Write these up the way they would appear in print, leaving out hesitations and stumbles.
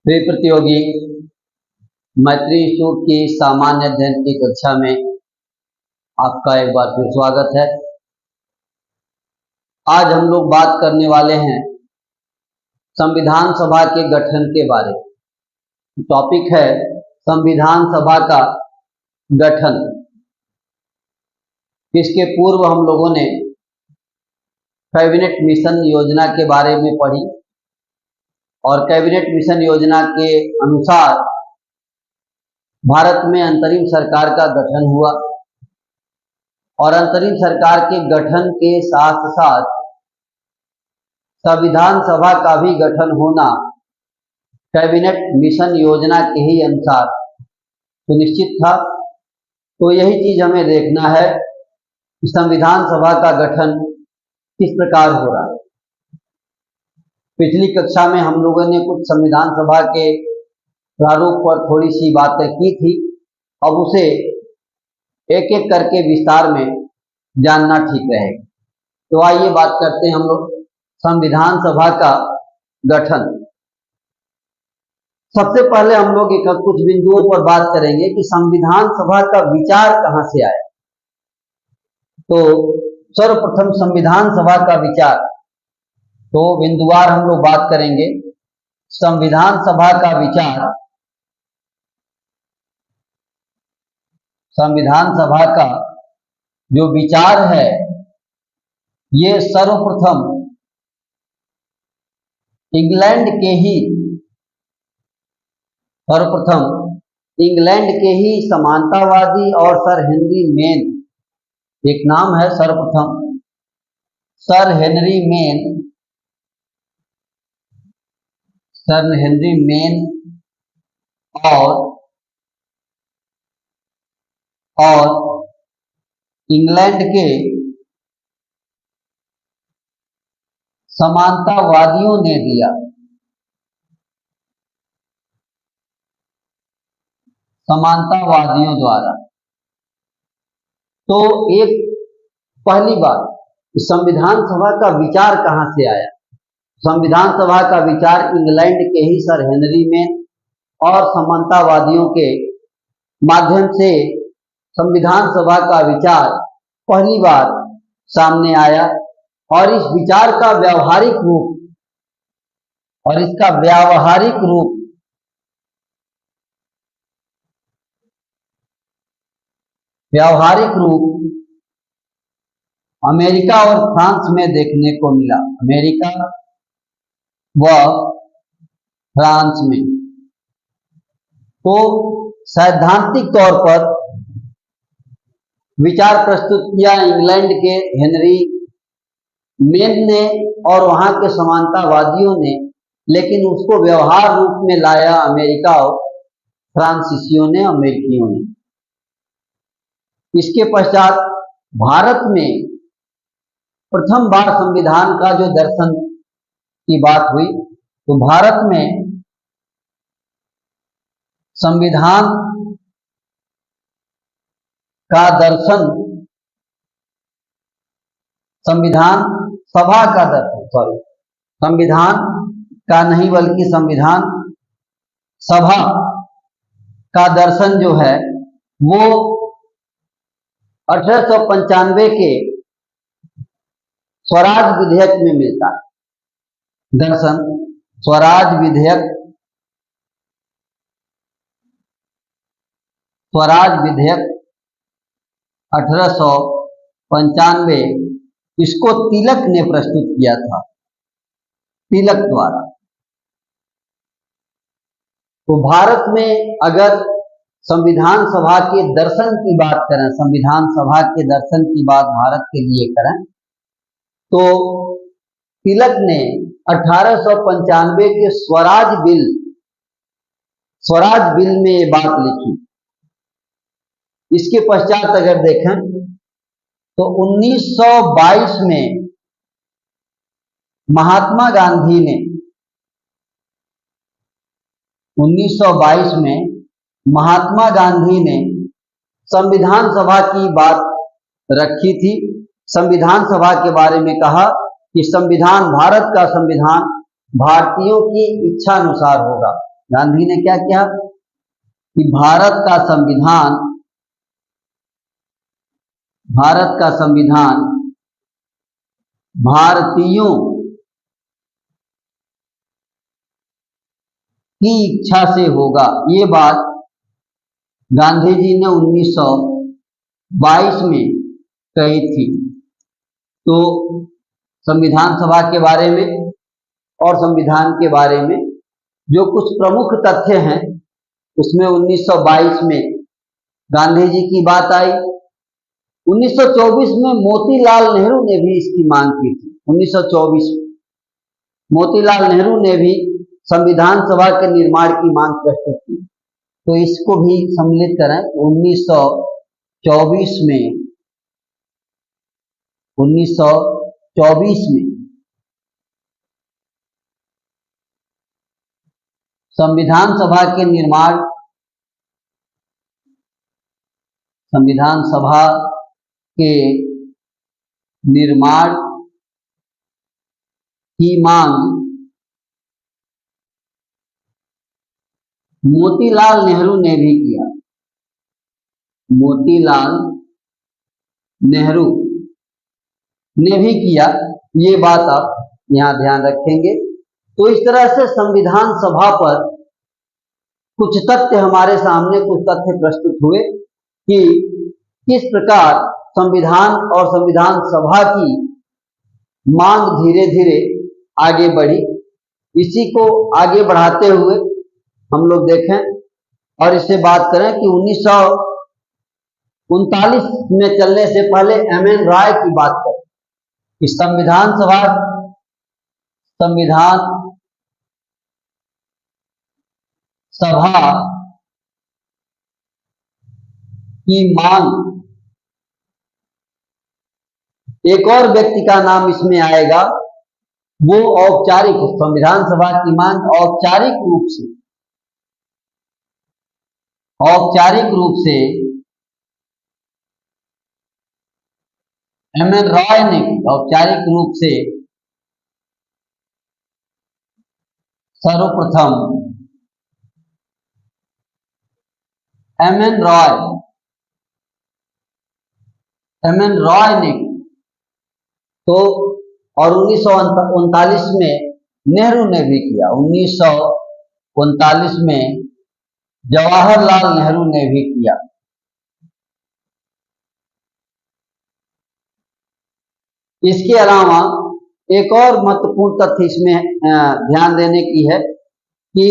प्रिय प्रतियोगी, मैत्री इंस्टीट्यूट की सामान्य अध्ययन की कक्षा में आपका एक बार फिर स्वागत है। आज हम लोग बात करने वाले हैं संविधान सभा के गठन के बारे में। टॉपिक है संविधान सभा का गठन। इसके पूर्व हम लोगों ने कैबिनेट मिशन योजना के बारे में पढ़ी और कैबिनेट मिशन योजना के अनुसार भारत में अंतरिम सरकार का गठन हुआ और अंतरिम सरकार के गठन के साथ साथ संविधान सभा का भी गठन होना कैबिनेट मिशन योजना के ही अनुसार सुनिश्चित था। तो यही चीज हमें देखना है कि संविधान सभा का गठन किस प्रकार हो रहा है। पिछली कक्षा में हम लोगों ने कुछ संविधान सभा के प्रारूप पर थोड़ी सी बातें की थी। अब उसे एक एक करके विस्तार में जानना ठीक रहेगा। तो आइए बात करते हैं हम लोग संविधान सभा का गठन। सबसे पहले हम लोग एक कुछ बिंदुओं पर बात करेंगे कि संविधान सभा का विचार कहां से आया। तो सर्वप्रथम संविधान सभा का विचार, तो बिंदुवार हम लोग बात करेंगे। संविधान सभा का विचार, संविधान सभा का जो विचार है ये सर्वप्रथम इंग्लैंड के ही समानतावादी और सर हेनरी मेन, एक नाम है सर्वप्रथम सर हेनरी मेन और इंग्लैंड के समानतावादियों ने दिया। समानतावादियों द्वारा। तो एक पहली बात, संविधान सभा का विचार कहां से आया। संविधान सभा का विचार इंग्लैंड के ही सर हेनरी मेन और समानतावादियों के माध्यम से संविधान सभा का विचार पहली बार सामने आया और इस विचार का व्यावहारिक रूप अमेरिका और फ्रांस में देखने को मिला। अमेरिका व फ्रांस में। तो सैद्धांतिक तौर पर विचार प्रस्तुत किया इंग्लैंड के हेनरी मेन ने और वहां के समानतावादियों ने, लेकिन उसको व्यवहार रूप में लाया अमेरिका और फ्रांसीसियों ने, अमेरिकियों ने। इसके पश्चात भारत में प्रथम बार संविधान का जो दर्शन की बात हुई, तो भारत में संविधान का दर्शन, संविधान सभा का दर्शन, संविधान का नहीं बल्कि संविधान सभा का दर्शन जो है वो 1895 के स्वराज विधेयक में मिलता है। दर्शन स्वराज विधेयक 1895, इसको तिलक ने प्रस्तुत किया था, तिलक द्वारा। तो भारत में अगर संविधान सभा के दर्शन की बात करें, संविधान सभा के दर्शन की बात भारत के लिए करें, तो तिलक ने 1895 के स्वराज बिल में ये बात लिखी। इसके पश्चात अगर देखें तो 1922 में महात्मा गांधी ने 1922 में महात्मा गांधी ने संविधान सभा की बात रखी थी। संविधान सभा के बारे में कहा कि संविधान, भारत का संविधान भारतीयों की इच्छा अनुसार होगा। गांधी ने क्या किया कि भारत का संविधान भारतीयों की इच्छा से होगा। ये बात गांधी जी ने 1922 में कही थी। तो संविधान सभा के बारे में और संविधान के बारे में जो कुछ प्रमुख तथ्य हैं, उसमें 1922 में गांधी जी की बात आई। 1924 में मोतीलाल नेहरू ने भी इसकी मांग की थी। 1924 में मोतीलाल नेहरू ने भी संविधान सभा के निर्माण की मांग प्रस्तुत की। तो इसको भी सम्मिलित करें। 1924 में संविधान सभा के निर्माण की मांग मोतीलाल नेहरू ने भी किया। मोतीलाल नेहरू ने भी किया, ये बात आप यहां ध्यान रखेंगे। तो इस तरह से संविधान सभा पर कुछ तथ्य हमारे सामने, कुछ तथ्य प्रस्तुत हुए कि किस प्रकार संविधान और संविधान सभा की मांग धीरे धीरे आगे बढ़ी। इसी को आगे बढ़ाते हुए हम लोग देखें और इससे बात करें कि 1939 में चलने से पहले एम.एन. रॉय की बात करें कि संविधान सभा की मांग, एक और व्यक्ति का नाम इसमें आएगा, वो संविधान सभा की मांग औपचारिक रूप से एम.एन. रॉय ने की। औपचारिक रूप से सर्वप्रथम एम.एन. रॉय ने की। तो और 1939 में नेहरू ने भी किया। 1939 में जवाहरलाल नेहरू ने भी किया। इसके अलावा एक और महत्वपूर्ण तथ्य इसमें ध्यान देने की है कि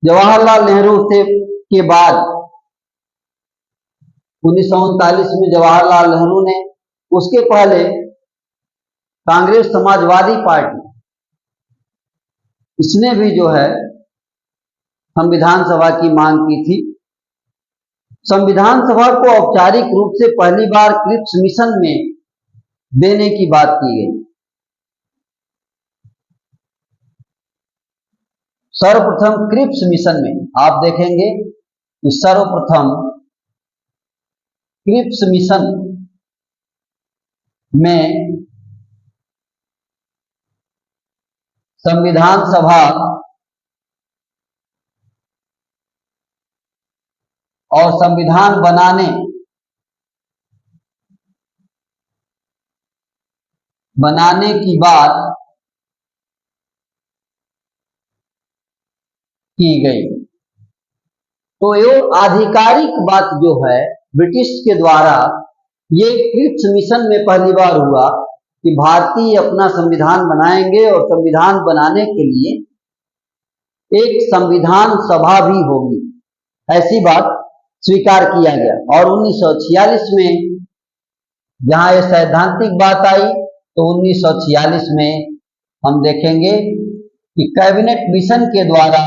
जवाहरलाल नेहरू के बाद 1939 में जवाहरलाल नेहरू ने, उसके पहले कांग्रेस समाजवादी पार्टी, इसने भी जो है संविधान सभा की मांग की थी। संविधान सभा को औपचारिक रूप से पहली बार क्रिप्स मिशन में देने की बात की गई। सर्वप्रथम क्रिप्स मिशन में आप देखेंगे कि सर्वप्रथम क्रिप्स मिशन में संविधान सभा और संविधान बनाने की बात की गई। तो ये आधिकारिक बात जो है ब्रिटिश के द्वारा, ये क्रिप्स मिशन में पहली बार हुआ कि भारतीय अपना संविधान बनाएंगे और संविधान बनाने के लिए एक संविधान सभा भी होगी, ऐसी बात स्वीकार किया गया। और 1946 में जहां ये सैद्धांतिक बात आई, तो 1946 में हम देखेंगे कि कैबिनेट मिशन के द्वारा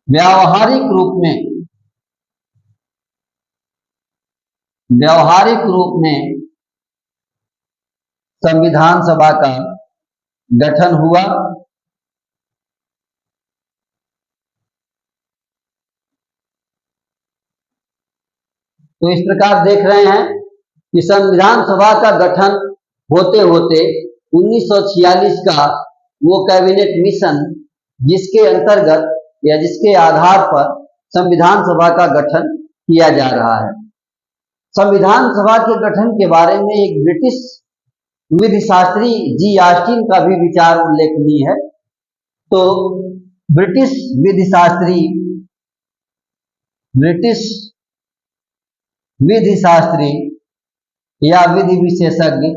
व्यावहारिक रूप में संविधान सभा का गठन हुआ। तो इस प्रकार देख रहे हैं कि संविधान सभा का गठन होते होते 1946 का वो कैबिनेट मिशन जिसके अंतर्गत या जिसके आधार पर संविधान सभा का गठन किया जा रहा है। संविधान सभा के गठन के बारे में एक ब्रिटिश विधि शास्त्री जी ऑस्टिन का भी विचार उल्लेखनीय है। तो ब्रिटिश विधि शास्त्री या विधि विशेषज्ञ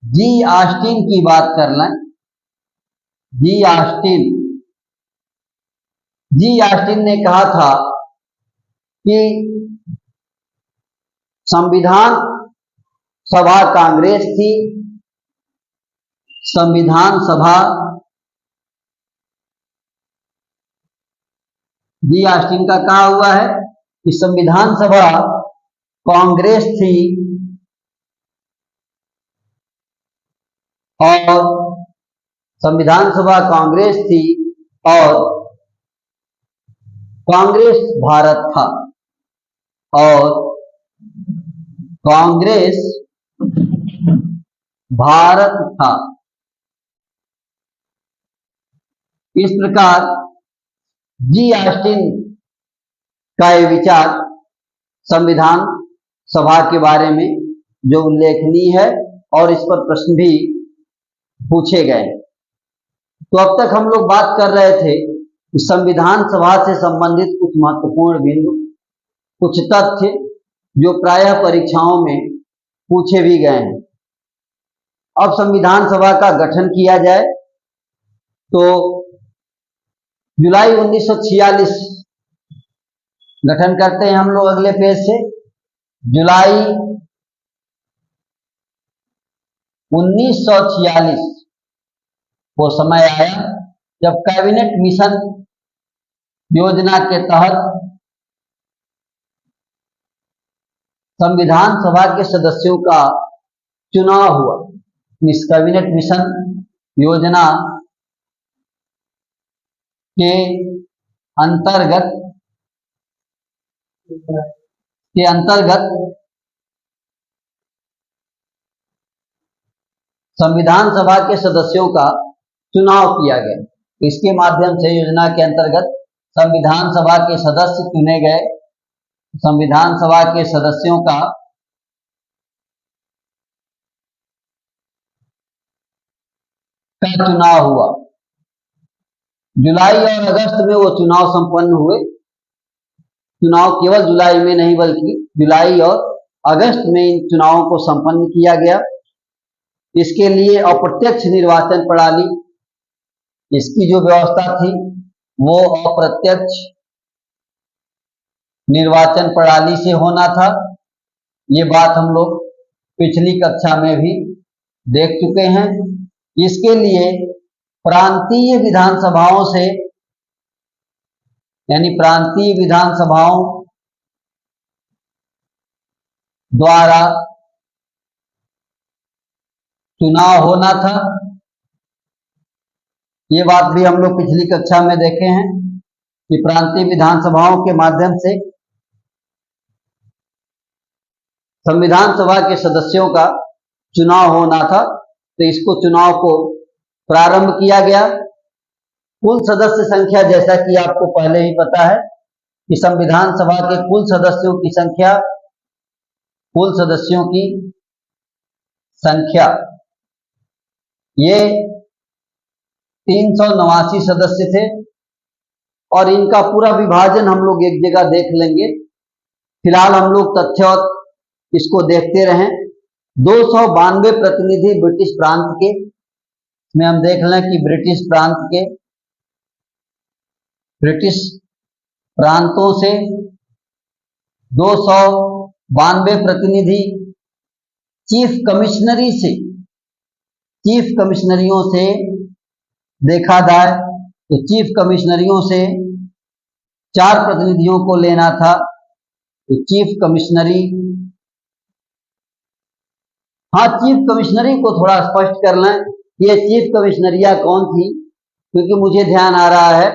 जी ऑस्टिन की बात कर लें। जी ऑस्टिन ने कहा था कि संविधान सभा कांग्रेस थी, संविधान सभा जी ऑस्टिन का कहा हुआ है कि संविधान सभा कांग्रेस थी और संविधान सभा कांग्रेस थी और कांग्रेस भारत था और कांग्रेस भारत था। इस प्रकार जी ऑस्टिन का ये विचार संविधान सभा के बारे में जो उल्लेखनीय है और इस पर प्रश्न भी पूछे गए। तो अब तक हम लोग बात कर रहे थे कि संविधान सभा से संबंधित कुछ महत्वपूर्ण बिंदु, कुछ तथ्य जो प्रायः परीक्षाओं में पूछे भी गए हैं। अब संविधान सभा का गठन किया जाए तो जुलाई 1946 गठन करते हैं हम लोग अगले पेज से। जुलाई 1946 वो समय आया जब कैबिनेट मिशन योजना के तहत संविधान सभा के सदस्यों का चुनाव हुआ। इस कैबिनेट मिशन योजना के अंतर्गत संविधान सभा के सदस्यों का चुनाव किया गया। इसके माध्यम से योजना के अंतर्गत संविधान सभा के सदस्य चुने गए। संविधान सभा के सदस्यों का चुनाव हुआ। जुलाई और अगस्त में वो चुनाव संपन्न हुए। चुनाव केवल जुलाई में नहीं बल्कि जुलाई और अगस्त में इन चुनावों को संपन्न किया गया। इसके लिए अप्रत्यक्ष निर्वाचन प्रणाली, इसकी जो व्यवस्था थी वो अप्रत्यक्ष निर्वाचन प्रणाली से होना था। ये बात हम लोग पिछली कक्षा में भी देख चुके हैं। इसके लिए प्रांतीय विधानसभाओं से यानी प्रांतीय विधानसभाओं द्वारा चुनाव होना था। ये बात भी हम लोग पिछली कक्षा में देखे हैं कि प्रांतीय विधानसभाओं के माध्यम से संविधान सभा के सदस्यों का चुनाव होना था। तो इसको चुनाव को प्रारंभ किया गया। कुल सदस्य संख्या, जैसा कि आपको पहले ही पता है कि संविधान सभा के कुल सदस्यों की संख्या ये 389 सदस्य थे और इनका पूरा विभाजन हम लोग एक जगह देख लेंगे। फिलहाल हम लोग तथ्य इसको देखते रहें। 292 प्रतिनिधि ब्रिटिश प्रांत के, इसमें हम देख लें कि ब्रिटिश प्रांतों से 292 प्रतिनिधि, चीफ कमिश्नरियों से देखा जाए तो चीफ कमिश्नरियों से 4 प्रतिनिधियों को लेना था। तो चीफ कमिश्नरी को थोड़ा स्पष्ट कर लें। ये चीफ कमिश्नरिया कौन थी, क्योंकि मुझे ध्यान आ रहा है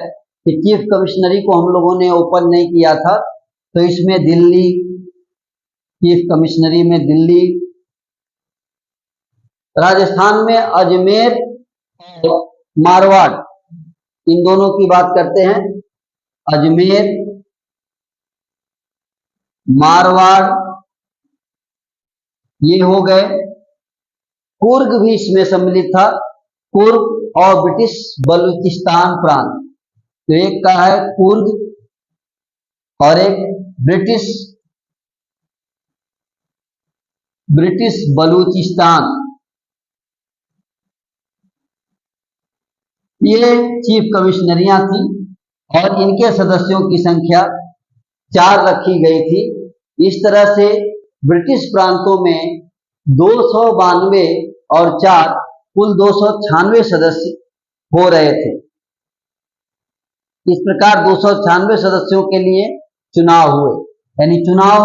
कि चीफ कमिश्नरी को हम लोगों ने ओपन नहीं किया था, तो इसमें दिल्ली, चीफ कमिश्नरी में दिल्ली, राजस्थान में अजमेर और मारवाड़, इन दोनों की बात करते हैं। अजमेर, मारवाड़ ये हो गए। कुर्ग भी इसमें सम्मिलित था, कुर्ग और ब्रिटिश बलूचिस्तान प्रांत। तो एक का है कुर्ग और एक ब्रिटिश बलूचिस्तान। ये चीफ कमिश्नरियां थी और इनके सदस्यों की संख्या 4 रखी गई थी। इस तरह से ब्रिटिश प्रांतों में 292 और 4 कुल 296 सदस्य हो रहे थे। इस प्रकार 296 सदस्यों के लिए चुनाव हुए, यानी चुनाव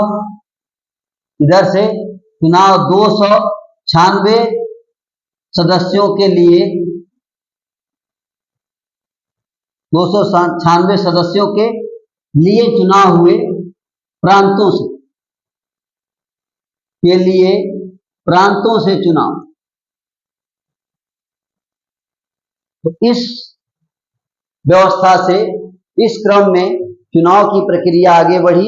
इधर से चुनाव 296 सदस्यों के लिए, 296 सदस्यों के लिए चुनाव हुए प्रांतों से, के लिए प्रांतों से चुनाव। तो इस व्यवस्था से, इस क्रम में चुनाव की प्रक्रिया आगे बढ़ी।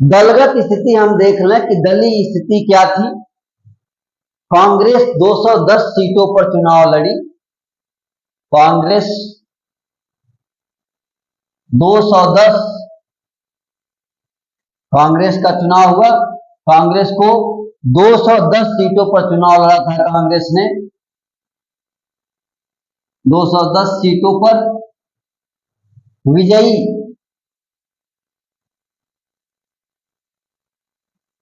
दलगत स्थिति हम देख लें कि दलीय स्थिति क्या थी। कांग्रेस 210 सीटों पर चुनाव लड़ी। कांग्रेस 210, कांग्रेस का चुनाव हुआ। कांग्रेस को 210 सीटों पर चुनाव लड़ा था। कांग्रेस ने 210 सीटों पर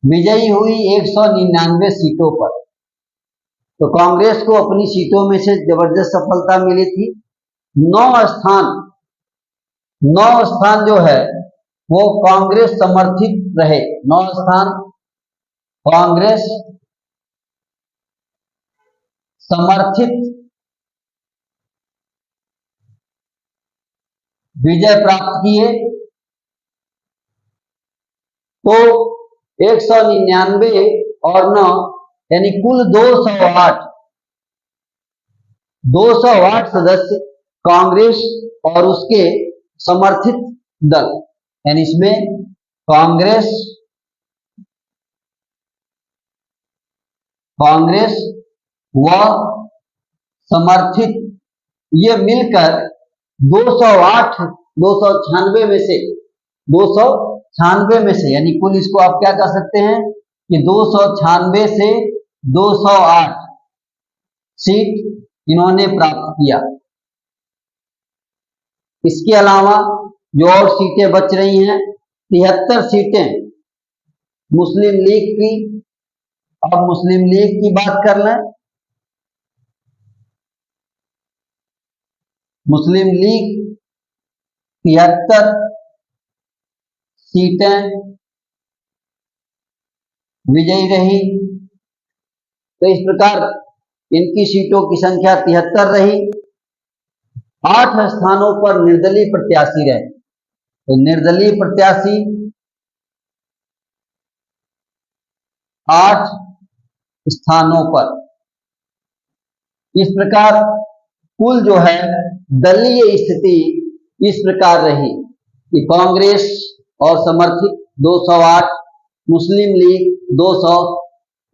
विजयी हुई 199 सीटों पर। तो कांग्रेस को अपनी सीटों में से जबरदस्त सफलता मिली थी। 9 स्थान जो है वो कांग्रेस समर्थित रहे। 9 स्थान कांग्रेस समर्थित विजय प्राप्त किए। तो 199 और 9 यानी कुल 208 सदस्य कांग्रेस और उसके समर्थित दल, यानी इसमें कांग्रेस व समर्थित ये मिलकर 296 में से यानी कुल, इसको आप क्या कह सकते हैं कि 296 से 208 सीट इन्होंने प्राप्त किया। इसके अलावा जो और सीटें बच रही हैं, 73 सीटें मुस्लिम लीग की। अब मुस्लिम लीग की बात कर लें। मुस्लिम लीग 73 सीटें विजयी रही। तो इस प्रकार इनकी सीटों की संख्या 73 रही। 8 स्थानों पर निर्दलीय प्रत्याशी रहे। तो निर्दलीय प्रत्याशी 8 स्थानों पर। इस प्रकार कुल जो है दलीय स्थिति इस प्रकार रही कि कांग्रेस और समर्थित 208, मुस्लिम लीग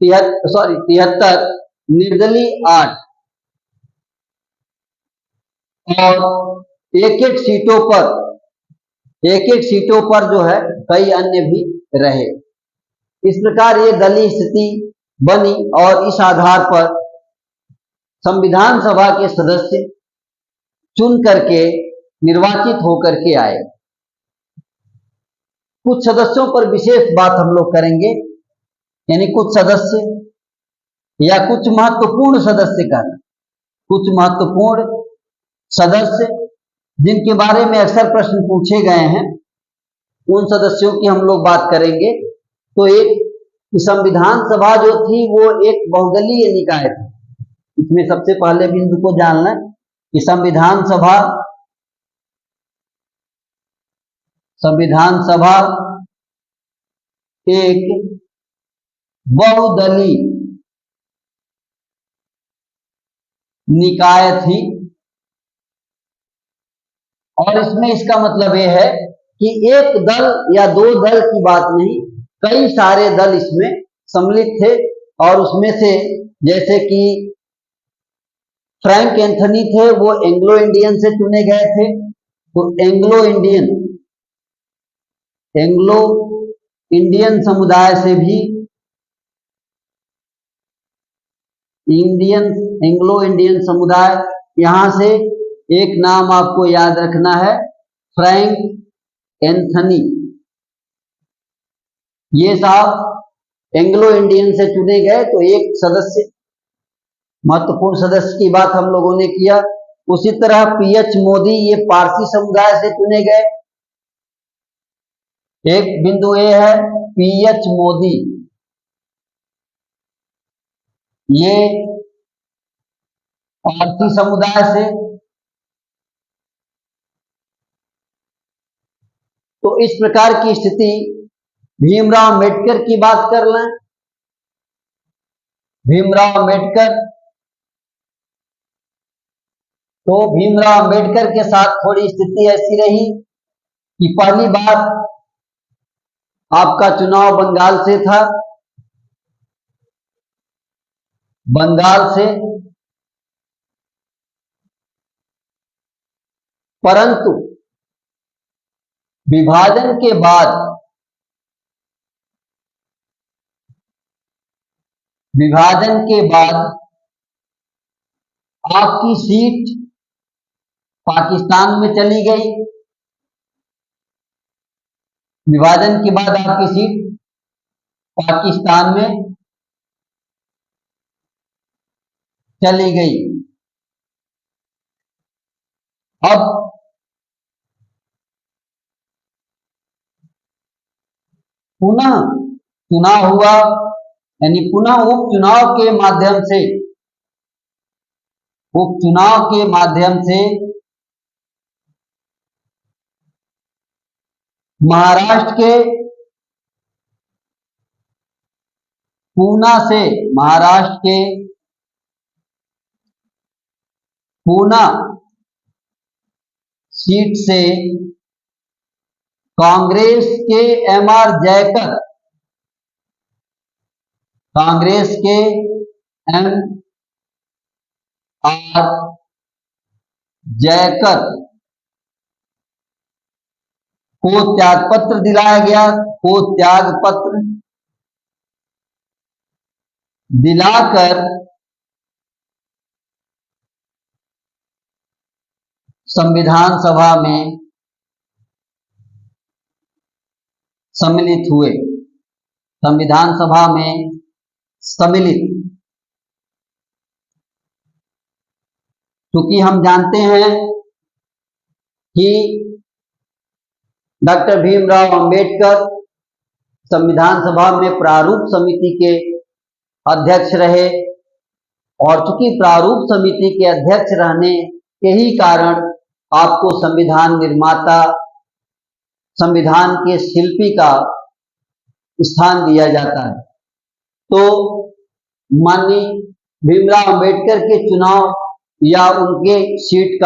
73, निर्दलीय 8 और एक एक सीटों पर जो है कई अन्य भी रहे। इस प्रकार ये दलीय स्थिति बनी और इस आधार पर संविधान सभा के सदस्य चुन करके निर्वाचित होकर के आए। कुछ सदस्यों पर विशेष बात हम लोग करेंगे, यानी कुछ सदस्य या कुछ महत्वपूर्ण सदस्य का, कुछ महत्वपूर्ण सदस्य जिनके बारे में अक्सर प्रश्न पूछे गए हैं, उन सदस्यों की हम लोग बात करेंगे। तो एक संविधान सभा जो थी वो एक बहुदलीय निकाय थी। इसमें सबसे पहले बिंदु को जान लें कि संविधान सभा एक बहुदलीय निकाय थी, और इसमें इसका मतलब यह है कि एक दल या दो दल की बात नहीं, कई सारे दल इसमें सम्मिलित थे। और उसमें से जैसे कि फ्रैंक एंथनी थे, वो एंग्लो इंडियन से चुने गए थे। तो एंग्लो इंडियन समुदाय से भी एंग्लो इंडियन समुदाय, यहां से एक नाम आपको याद रखना है, फ्रैंक एंथनी। ये साहब एंग्लो इंडियन से चुने गए। तो एक सदस्य, महत्वपूर्ण सदस्य की बात हम लोगों ने किया। उसी तरह पीएच मोदी, ये पारसी समुदाय से चुने गए। एक बिंदु ये है, पीएच मोदी ये पारसी समुदाय से। तो इस प्रकार की स्थिति, भीमराव अंबेडकर की बात कर लें। भीमराव अंबेडकर, तो भीमराव अंबेडकर के साथ थोड़ी स्थिति ऐसी रही कि पहली बार आपका चुनाव बंगाल से था। बंगाल से, परंतु विभाजन के बाद आपकी सीट पाकिस्तान में चली गई। विभाजन के बाद आपकी सीट पाकिस्तान में चली गई। अब पुनः चुनाव हुआ, यानी पुनः उपचुनाव के माध्यम से महाराष्ट्र के पूना सीट से कांग्रेस के एमआर जयकर को त्यागपत्र दिलाया गया। को त्यागपत्र दिलाकर संविधान सभा में सम्मिलित हुए। संविधान सभा में सम्मिलित, क्योंकि हम जानते हैं कि डॉक्टर भीमराव अंबेडकर संविधान सभा में प्रारूप समिति के अध्यक्ष रहे, और चूंकि प्रारूप समिति के अध्यक्ष रहने के ही कारण आपको संविधान निर्माता, संविधान के शिल्पी का स्थान दिया जाता है। तो माननीय भीमराव अंबेडकर के चुनाव या उनके सीट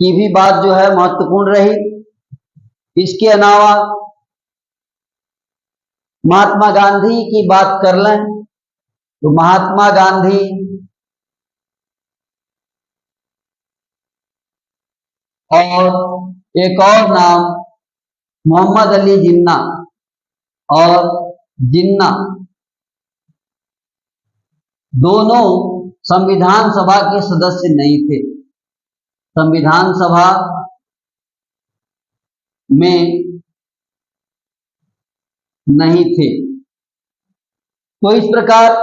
की भी बात जो है महत्वपूर्ण रही। इसके अलावा महात्मा गांधी की बात कर लें तो महात्मा गांधी और एक और नाम मोहम्मद अली जिन्ना, और जिन्ना दोनों संविधान सभा के सदस्य नहीं थे। संविधान सभा में नहीं थे। तो इस प्रकार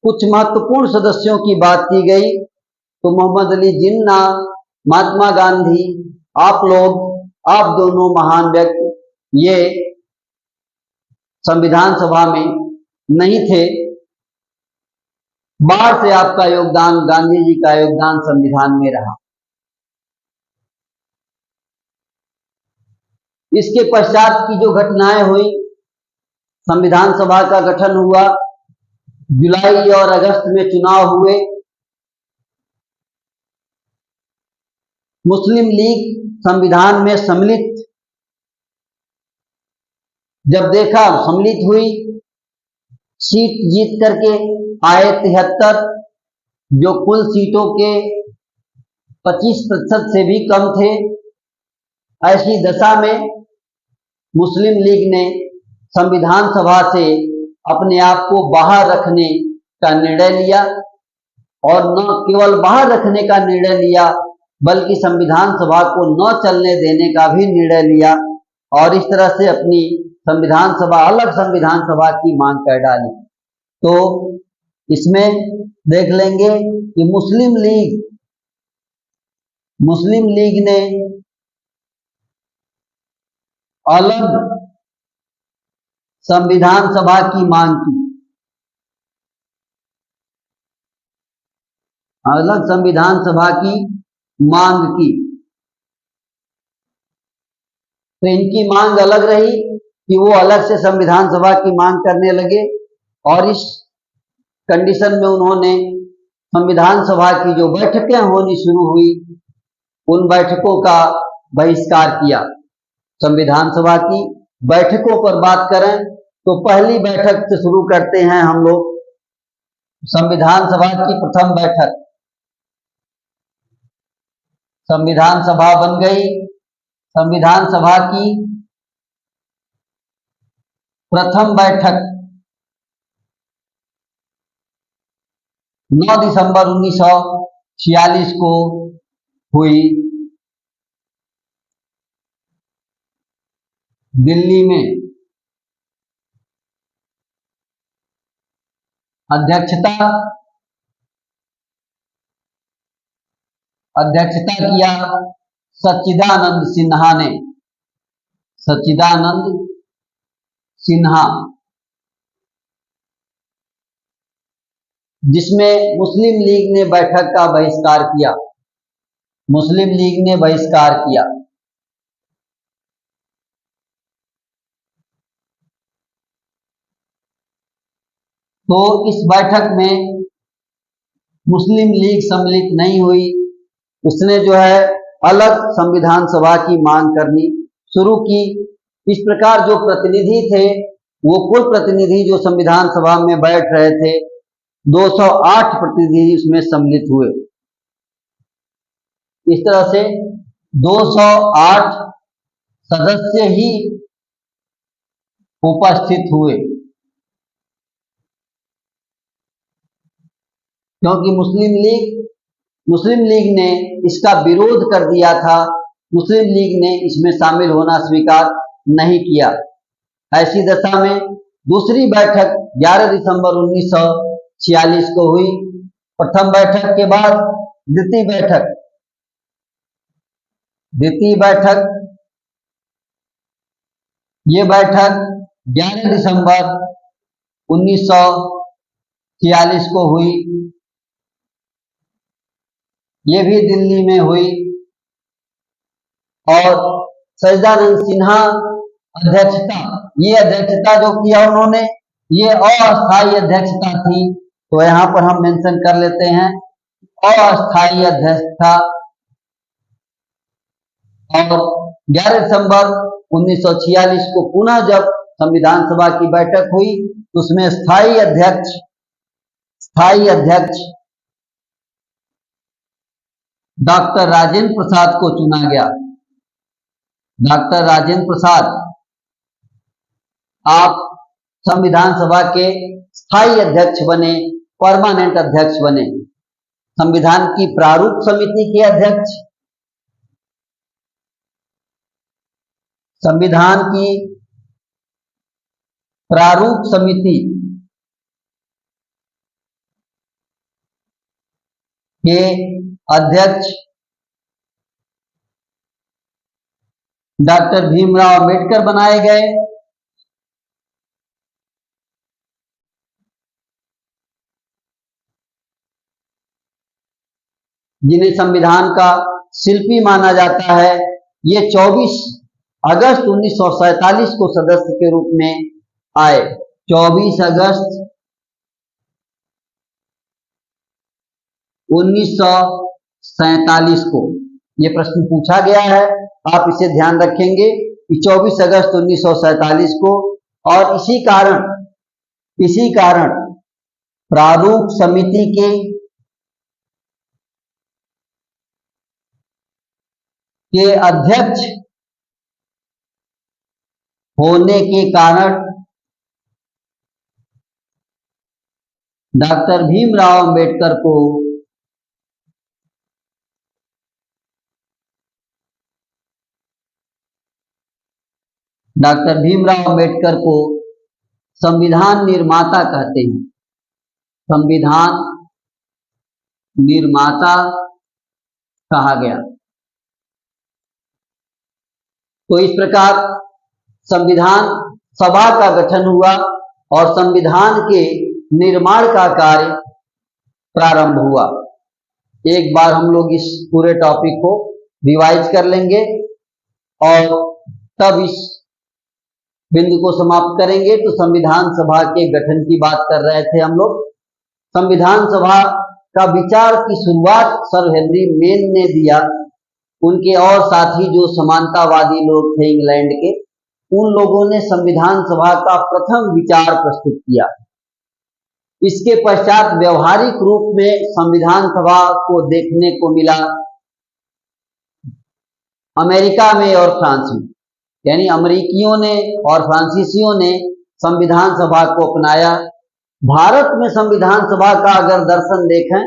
कुछ महत्वपूर्ण सदस्यों की बात की गई। तो मोहम्मद अली जिन्ना, महात्मा गांधी, आप दोनों महान व्यक्ति ये संविधान सभा में नहीं थे। बाहर से आपका योगदान, गांधी जी का योगदान संविधान में रहा। इसके पश्चात की जो घटनाएं हुई, संविधान सभा का गठन हुआ, जुलाई और अगस्त में चुनाव हुए, मुस्लिम लीग संविधान में सम्मिलित जब देखा, सम्मिलित हुई, सीट जीत करके आए 73, जो कुल सीटों के 25% से भी कम थे। ऐसी दशा में मुस्लिम लीग ने संविधान सभा से अपने आप को बाहर रखने का निर्णय लिया, और न केवल बाहर रखने का निर्णय लिया बल्कि संविधान सभा को न चलने देने का भी निर्णय लिया, और इस तरह से अपनी संविधान सभा, अलग संविधान सभा की मांग कर डाली। तो इसमें देख लेंगे कि मुस्लिम लीग ने अलग संविधान सभा की मांग की, अलग संविधान सभा की मांग की। तो इनकी मांग अलग रही कि वो अलग से संविधान सभा की मांग करने लगे, और इस कंडीशन में उन्होंने संविधान सभा की जो बैठकें होनी शुरू हुई, उन बैठकों का बहिष्कार किया। संविधान सभा की बैठकों पर बात करें तो पहली बैठक से शुरू करते हैं हम लोग। संविधान सभा की प्रथम बैठक, संविधान सभा बन गई। संविधान सभा की प्रथम बैठक 9 दिसंबर 1946 को हुई दिल्ली में। अध्यक्षता किया सच्चिदानंद सिन्हा ने, सच्चिदानंद सिन्हा, जिसमें मुस्लिम लीग ने बैठक का बहिष्कार किया। मुस्लिम लीग ने बहिष्कार किया। तो इस बैठक में मुस्लिम लीग सम्मिलित नहीं हुई। उसने जो है अलग संविधान सभा की मांग करनी शुरू की। इस प्रकार जो प्रतिनिधि थे, वो कुल प्रतिनिधि जो संविधान सभा में बैठ रहे थे, 208 प्रतिनिधि उसमें सम्मिलित हुए। इस तरह से 208 सदस्य ही उपस्थित हुए, क्योंकि मुस्लिम लीग ने इसका विरोध कर दिया था। मुस्लिम लीग ने इसमें शामिल होना स्वीकार नहीं किया। ऐसी दशा में दूसरी बैठक 11 दिसंबर 1946 को हुई। प्रथम बैठक के बाद द्वितीय बैठक, ये बैठक 11 दिसंबर 1946 को हुई। ये भी दिल्ली में हुई, और सच्चिदानंद सिन्हा अध्यक्षता जो किया उन्होंने, ये अस्थायी अध्यक्षता थी। तो यहाँ पर हम मेंशन कर लेते हैं अस्थायी अध्यक्षता। और 11 दिसंबर 1946 को पुनः जब संविधान सभा की बैठक हुई, तो उसमें स्थायी अध्यक्ष डॉक्टर राजेंद्र प्रसाद को चुना गया। डॉक्टर राजेंद्र प्रसाद, आप संविधान सभा के स्थायी अध्यक्ष बने, परमानेंट अध्यक्ष बने। संविधान की प्रारूप समिति के अध्यक्ष, संविधान की प्रारूप समिति के अध्यक्ष डॉक्टर भीमराव अंबेडकर बनाए गए। जिन्हें संविधान का शिल्पी माना जाता है, ये 24 अगस्त 1947 को सदस्य के रूप में आए। 24 अगस्त 1947 को ये प्रश्न पूछा गया है, आप इसे ध्यान रखेंगे कि 24 अगस्त 1947 को। और इसी कारण प्रारूप समिति के अध्यक्ष होने के कारण डॉक्टर भीमराव अंबेडकर को संविधान निर्माता कहते हैं। संविधान निर्माता कहा गया। तो इस प्रकार संविधान सभा का गठन हुआ और संविधान के निर्माण का कार्य प्रारंभ हुआ। एक बार हम लोग इस पूरे टॉपिक को रिवाइज कर लेंगे और तब इस बिंदु को समाप्त करेंगे। तो संविधान सभा के गठन की बात कर रहे थे हम लोग। संविधान सभा का विचार की शुरुआत सर हेनरी मेन ने दिया। उनके और साथी जो समानतावादी लोग थे इंग्लैंड के, उन लोगों ने संविधान सभा का प्रथम विचार प्रस्तुत किया। इसके पश्चात व्यवहारिक रूप में संविधान सभा को देखने को मिला अमेरिका में और फ्रांस में, यानी अमेरिकियों ने और फ्रांसीसियों ने संविधान सभा को अपनाया। भारत में संविधान सभा का अगर दर्शन देखें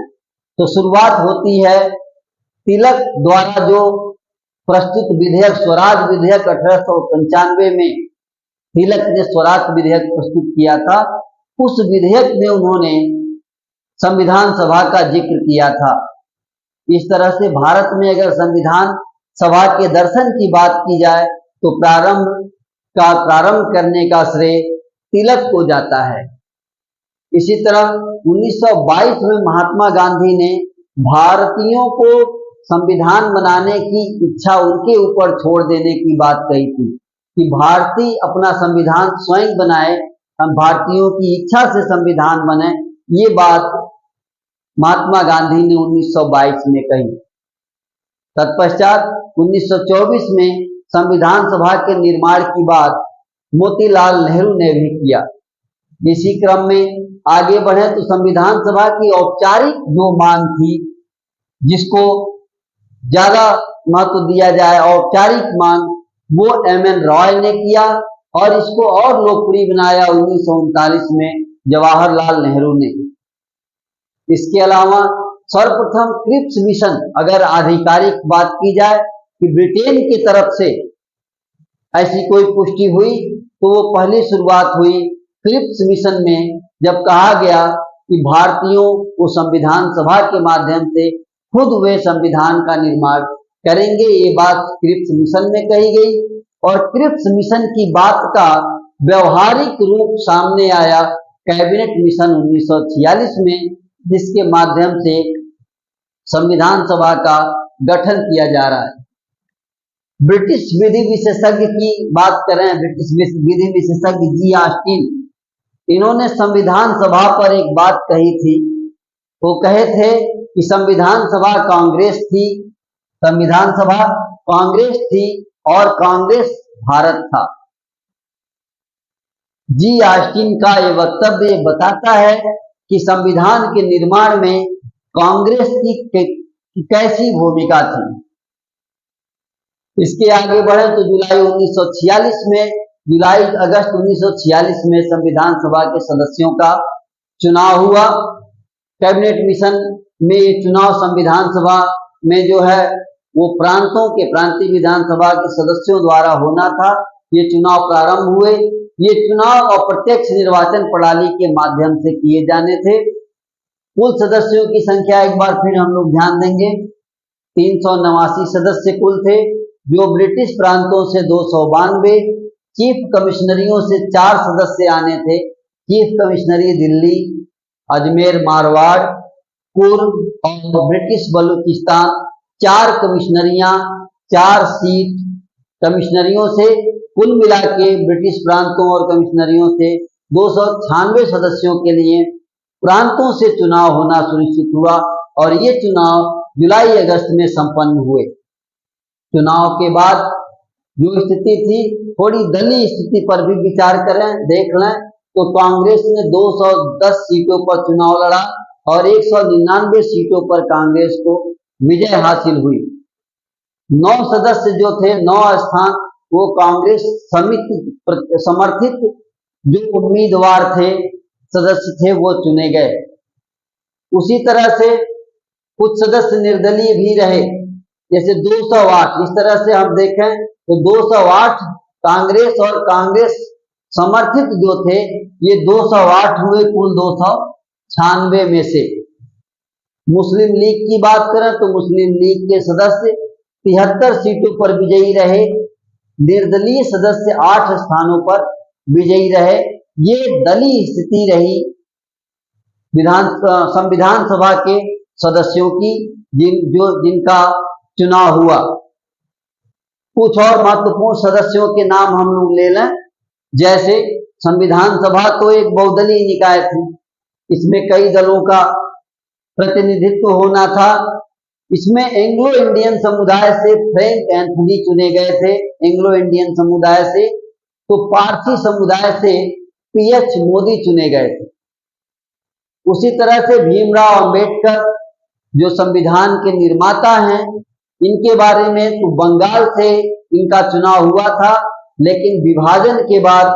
तो शुरुआत होती है तिलक द्वारा जो प्रस्तुत विधेयक स्वराज विधेयक 1895 में तिलक ने स्वराज विधेयक प्रस्तुत किया था। उस विधेयक में उन्होंने संविधान सभा का जिक्र किया था। इस तरह से भारत में अगर संविधान सभा के दर्शन की बात की जाए तो प्रारंभ करने का श्रेय तिलक को जाता है। इसी तरह 1922 में महात्मा गांधी ने भारतीयों को संविधान बनाने की इच्छा उनके ऊपर छोड़ देने की बात कही थी कि भारतीय अपना संविधान स्वयं बनाए, हम भारतीयों की इच्छा से संविधान बने। ये बात महात्मा गांधी ने 1922 में कही। तत्पश्चात 1924 में संविधान सभा के निर्माण की बात मोतीलाल नेहरू ने भी किया। इसी क्रम में आगे बढ़े तो संविधान सभा की औपचारिक जो मांग थी, जिसको ज्यादा महत्व दिया जाए, औपचारिक मांग, वो एम.एन. रॉय ने किया और इसको और लोकप्रिय बनाया 1939 में जवाहरलाल नेहरू ने। इसके अलावा सर्वप्रथम क्रिप्स मिशन, अगर आधिकारिक बात की जाए कि ब्रिटेन की तरफ से ऐसी कोई पुष्टि हुई तो वो पहली शुरुआत हुई क्रिप्स मिशन में, जब कहा गया कि भारतीयों को संविधान सभा के माध्यम से खुद वे संविधान का निर्माण करेंगे। ये बात क्रिप्स मिशन में कही गई और क्रिप्स मिशन की बात का व्यवहारिक रूप सामने आया कैबिनेट मिशन 1946 में, जिसके माध्यम से संविधान सभा का गठन किया जा रहा है। ब्रिटिश विधि विशेषज्ञ की बात करें, ब्रिटिश विधि विशेषज्ञ जी ऑस्टिन, इन्होंने संविधान सभा पर एक बात कही थी। वो कहे थे कि संविधान सभा कांग्रेस थी, संविधान सभा कांग्रेस थी और कांग्रेस भारत था। जी ऑस्टिन का ये वक्तव्य बताता है कि संविधान के निर्माण में कांग्रेस की कैसी भूमिका थी। इसके आगे बढ़े तो जुलाई अगस्त 1946 में संविधान सभा के सदस्यों का चुनाव हुआ। कैबिनेट मिशन में ये चुनाव संविधान सभा में जो है वो प्रांतीय विधानसभा के सदस्यों द्वारा होना था। ये चुनाव प्रारंभ हुए। ये चुनाव अप्रत्यक्ष निर्वाचन प्रणाली के माध्यम से किए जाने थे। कुल सदस्यों की संख्या एक बार फिर हम लोग ध्यान देंगे, 389 सदस्य कुल थे, जो ब्रिटिश प्रांतों से 292, चीफ कमिश्नरियों से 4 सदस्य आने थे। चीफ कमिश्नरी दिल्ली, अजमेर, मारवाड़, कुर्ग और ब्रिटिश बलूचिस्तान 4 कमिश्नरियां, 4 सीट कमिश्नरियों से, कुल मिला के ब्रिटिश प्रांतों और कमिश्नरियों से 296 सदस्यों के लिए प्रांतों से चुनाव होना सुनिश्चित हुआ और ये चुनाव जुलाई अगस्त में संपन्न हुए। चुनाव के बाद जो स्थिति थी, थोड़ी दलीय स्थिति पर भी विचार करें, देख लें तो कांग्रेस ने 210 सीटों पर चुनाव लड़ा और 199 सीटों पर कांग्रेस को विजय हासिल हुई। 9 सदस्य जो थे, 9 स्थान वो कांग्रेस समिति समर्थित जो उम्मीदवार थे, सदस्य थे, वो चुने गए। उसी तरह से कुछ सदस्य निर्दलीय भी रहे, जैसे 208। इस तरह से हम देखें तो 208 कांग्रेस और कांग्रेस समर्थित जो थे, ये 208 हुए कुल 296 में से। मुस्लिम लीग की बात करें तो मुस्लिम लीग के सदस्य 73 सीटों पर विजयी रहे, निर्दलीय सदस्य 8 स्थानों पर विजयी रहे। ये दलीय स्थिति रही संविधान सभा के सदस्यों की, जिनका चुनाव हुआ। कुछ और महत्वपूर्ण सदस्यों के नाम हम लोग ले लें, जैसे संविधान सभा तो एक बहुदलीय निकाय थी, इसमें कई दलों का प्रतिनिधित्व होना था। इसमें एंग्लो इंडियन समुदाय से फ्रैंक एंथनी चुने गए थे, एंग्लो इंडियन समुदाय से। तो पारसी समुदाय से पीएच मोदी चुने गए थे। उसी तरह से भीमराव अंबेडकर जो संविधान के निर्माता हैं, इनके बारे में तो बंगाल से इनका चुनाव हुआ था, लेकिन विभाजन के बाद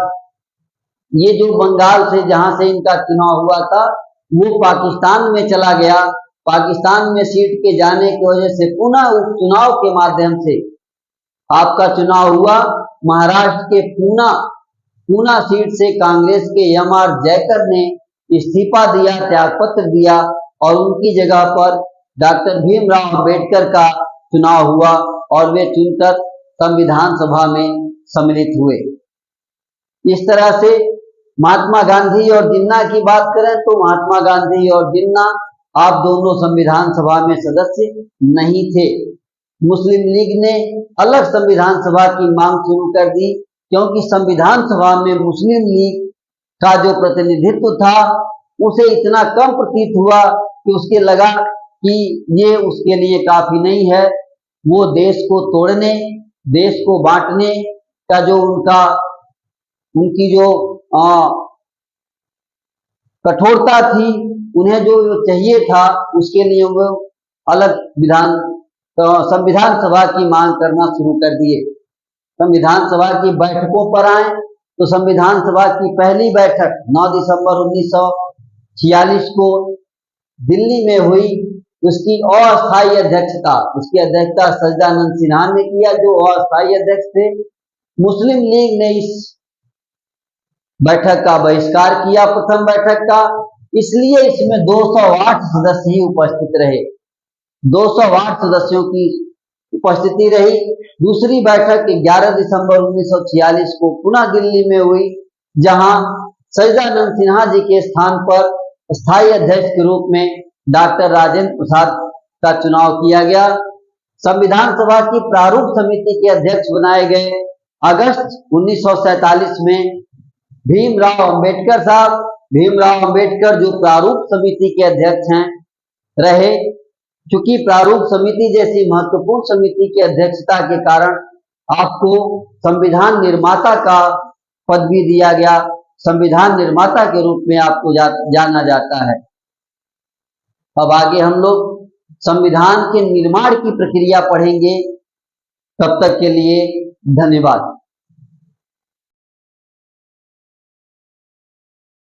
ये जो बंगाल से जहां से इनका चुनाव हुआ था, वो पाकिस्तान में चला गया। पाकिस्तान में सीट के जाने की वजह से पुनः उपचुनाव के माध्यम से आपका चुनाव हुआ। महाराष्ट्र के पूना सीट से कांग्रेस के एम.आर. जयकर ने इस्तीफा दिया, त्यागपत्र दिया और उनकी जगह पर डॉक्टर भीमराव अंबेडकर का चुनाव हुआ और वे चुनकर संविधान सभा में सम्मिलित हुए। इस तरह से महात्मा गांधी और जिन्ना की बात करें तो महात्मा गांधी और जिन्ना आप दोनों संविधान सभा में सदस्य नहीं थे। मुस्लिम लीग ने अलग संविधान सभा की मांग शुरू कर दी, क्योंकि संविधान सभा में मुस्लिम लीग का जो प्रतिनिधित्व था उसे इतना कम प्रतीत हुआ कि उसके लगा कि ये उसके लिए काफी नहीं है। वो देश को तोड़ने, देश को बांटने का जो उनकी जो कठोरता थी, उन्हें जो चाहिए था, उसके लिए वो अलग संविधान सभा की मांग करना शुरू कर दिए। संविधान सभा की बैठकों पर आए तो संविधान सभा की पहली बैठक 9 दिसंबर 1946 को दिल्ली में हुई। उसकी अस्थायी अध्यक्षता, उसकी अध्यक्षता सच्चिदानंद सिन्हा ने किया, जो अस्थायी अध्यक्ष थे। मुस्लिम लीग ने इस बैठक का बहिष्कार किया, प्रथम बैठक का, इसलिए इसमें 208 सदस्य ही उपस्थित रहे। 208 सदस्यों की उपस्थिति रही। दूसरी बैठक 11 दिसंबर 1946 को पुनः दिल्ली में हुई, जहां सच्चिदानंद सिन्हा जी के स्थान पर स्थायी अध्यक्ष के रूप में डॉक्टर राजेंद्र प्रसाद का चुनाव किया गया। संविधान सभा की प्रारूप समिति के अध्यक्ष बनाए गए अगस्त 1947 में भीमराव अंबेडकर साहब। भीमराव अंबेडकर जो प्रारूप समिति के अध्यक्ष हैं रहे, चूंकि प्रारूप समिति जैसी महत्वपूर्ण समिति की अध्यक्षता के कारण आपको संविधान निर्माता का पद भी दिया गया। संविधान निर्माता के रूप में आपको जाना जाता है। अब आगे हम लोग संविधान के निर्माण की प्रक्रिया पढ़ेंगे। तब तक के लिए धन्यवाद।